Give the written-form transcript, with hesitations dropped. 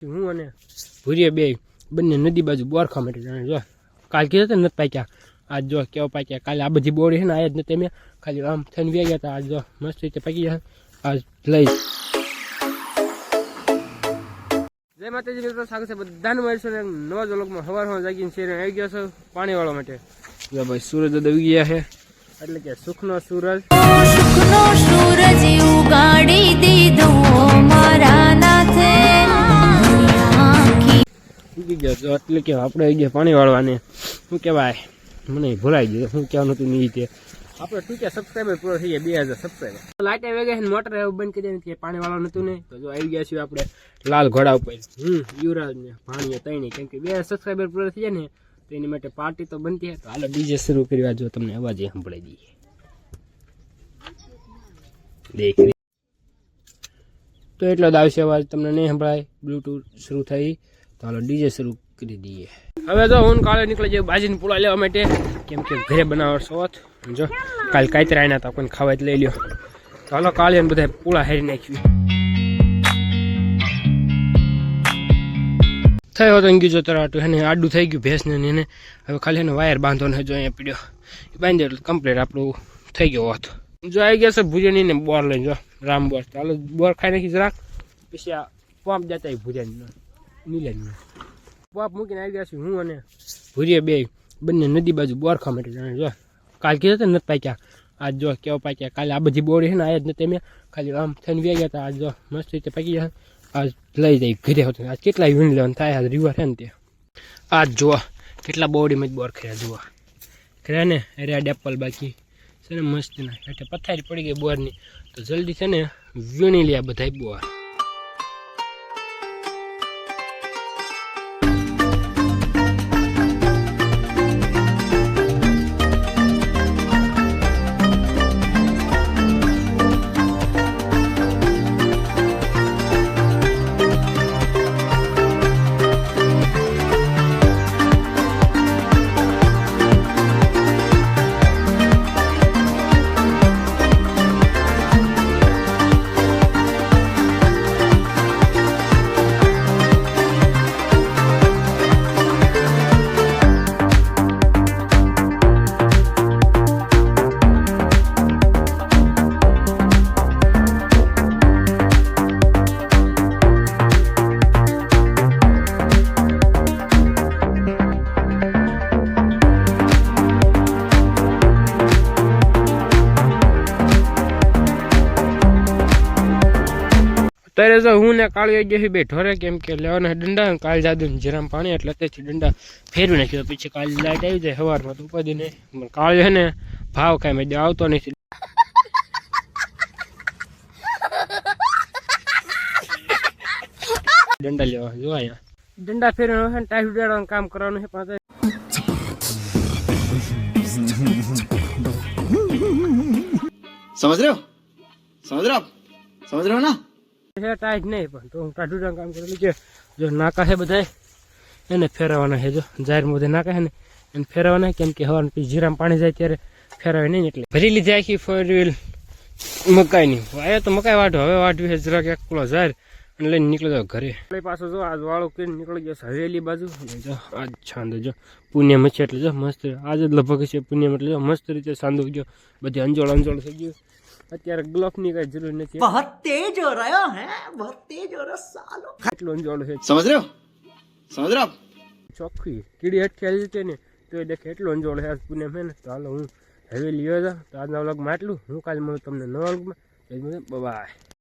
હું અને ભૂરીએ બે બંને નદી બાજુ બોરખા માટે જાણે જો કાલ કીધું નથી પાક્યા આજ જો કેવા પાક્યા કાલે આ બધી બોડી છે ને આયા જ નથી મેં ખાલી આમ થઈને વ્યા ગયા હતા આજ જો મસ્ત રીતે પાકી ગયા આજ લઈ જય માતાજી મિત્રો સ્વાગત છે બધાને મળીશું ને નવા જ વ્લોગમાં સવારમાં જાગીને શેર આવી ગયો છો પાણી વાળવા માટે જો ભાઈ સૂરજ આવી ગયા છે એટલે કે સુખનો સૂરજ ઉગાડી દીધો મારા નાથે એટલે કે આપણે આવી ગયા પાણી વાળવાને શું કહેવાય મને ભૂલાઈ ગયું શું કહેવાનું હતું નહીં તે આપણે શું કે સબસ્ક્રાઈબર પૂરો થઈ ગયા 2000 સબસ્ક્રાઈબર લાઈટ આવી ગયા મોટર બંધ કરી દે પાણી વાળવાનું હતું નહીં તો જો આવી ગયા છીએ આપણે લાલ ઘોડા ઉપર યુવરાજ ને ભાણીએ તૈણી કેમ કે 2000 સબસ્ક્રાઈબર પૂરો થઈ જાય ને તો એની માટે પાર્ટી તો બનતી તો હાલો ડીજે શરૂ કરવા જો તમને અવાજ સંભળાઈ દઈએ દેખ તો એટલો જ આવશે અવાજ તમને નહીં સંભળાય બ્લૂટૂથ શરૂ થઈ તો હાલો ડીજે શરૂ કરી દઈએ હવે જો હું કાલે નીકળી જાય ભાજીને પૂળા લેવા માટે કેમ કે ઘરે બનાવવા શોખ જો કાલ કાતરા આવ્યા હતા કોઈને ખાવા જ લઈ લ્યો તો હાલો કાલે બધા પૂળા હેરી નાખ્યું થયો હતો ગયું જો તરાટું એને આડું થઈ ગયું ભેંસને એને હવે ખાલી એને વાયર બાંધવાનો જો અહીંયા પીડ્યો બાંધી એટલે કમ્પ્લીટ આપણું થઈ ગયો હોત જો આવી ગયા છે ભુજાની ને બોર લઈને જો રામ બોર ચાલો બોર ખાઈ નાખી જરાક પછી આ પંપ જતા ભુજાની નીલેજને પંપ મૂકીને આવી ગયા છે હું અને ભૂરીએ બે બંને નદી બાજુ બોરખા માટે જાણે જો કાલ કીધું નથી પાક્યા આજ જો કેવા પાક્યા કાલે આ બધી બોડી છે ને આયા જ નથી મેં ખાલી આમ થઈને વ્યા ગયા હતા આજ જો મસ્ત રીતે પાકી ગયા આજ લઈ જાય ઘરે હોતું આજ કેટલા વીણ લેવાનું થાય આજ રિવર છે ને તે આજ જોવા કેટલા બોડીમાં જ બોર ખર્યા જોવા ખર્યા ને રેડ એપલ બાકી છે ને મસ્ત ના એટલે પથારી પડી ગઈ બોરની તો જલ્દી છે ને વીણી લે બધા બોર ત્યારે જો હું ને કાળી ગઈ બે ઢોરે કેમ કે લેવાના દંડા કાલ જાદુ જરામ પાણી એટલે તેથી દંડા ફેરવી નાખ્યો પછી કાલ લાઈટ આવી જાય સવારમાં તો ઉપાધી નહીં કાળી છે ને ભાવ કાંઈ મેં આવતો નથી દંડા લેવા જો અહીંયા દંડા ફેરવાનો છે ટાઈટ ઉડાડવાનું કામ કરવાનું છે પાછળ समझ रहे हो ना ટાઈટ નહીં પણ તો હું ટાઢું કામ કરેલું છે જો નાકા છે બધા એને ફેરવવાના છે જો જાહેરમાં બધા નાકા છે ને એને ફેરવવાના કેમ કે હવાનું પછી જીરામાં પાણી જાય ત્યારે ફેરવે નહીં એટલે ભરી લીધી આખી 4 વ્હીલ મકાઈની વાયા તો મકાઈ વાઢો હવે વાઢવી છે જરાક એક કિલો જાહેર અને લઈને નીકળી જાવ ઘરે પાછો જો આજ વાળું કરીને નીકળી ગયો હવેલી બાજુ જો આજ છાંદો જો પુણ્યમ છે એટલે જો મસ્ત આજ જ લગભગ છે પુણ્યમ એટલે જો મસ્ત રીતે સાંદો ગયો બધી અંજોળ થઈ ગયું અત્યારે ગ્લોફ ની કઈ જરૂર નથી बहुत तेज हो रहा है बहुत तेज हो रहा सालो એટલો અંજોળ છે समझ रहे हो ચોખ્ખી કીડી અટકેલી છે ને તો એ દેખે એટલો અંજોળ છે આજ પુણ્યમ છે ને તો હાલો હું હવેલી આવ્યો તો આજના વ્લોગમાં આટલું હું કાલે મળું તમને નવા વ્લોગમાં બાય.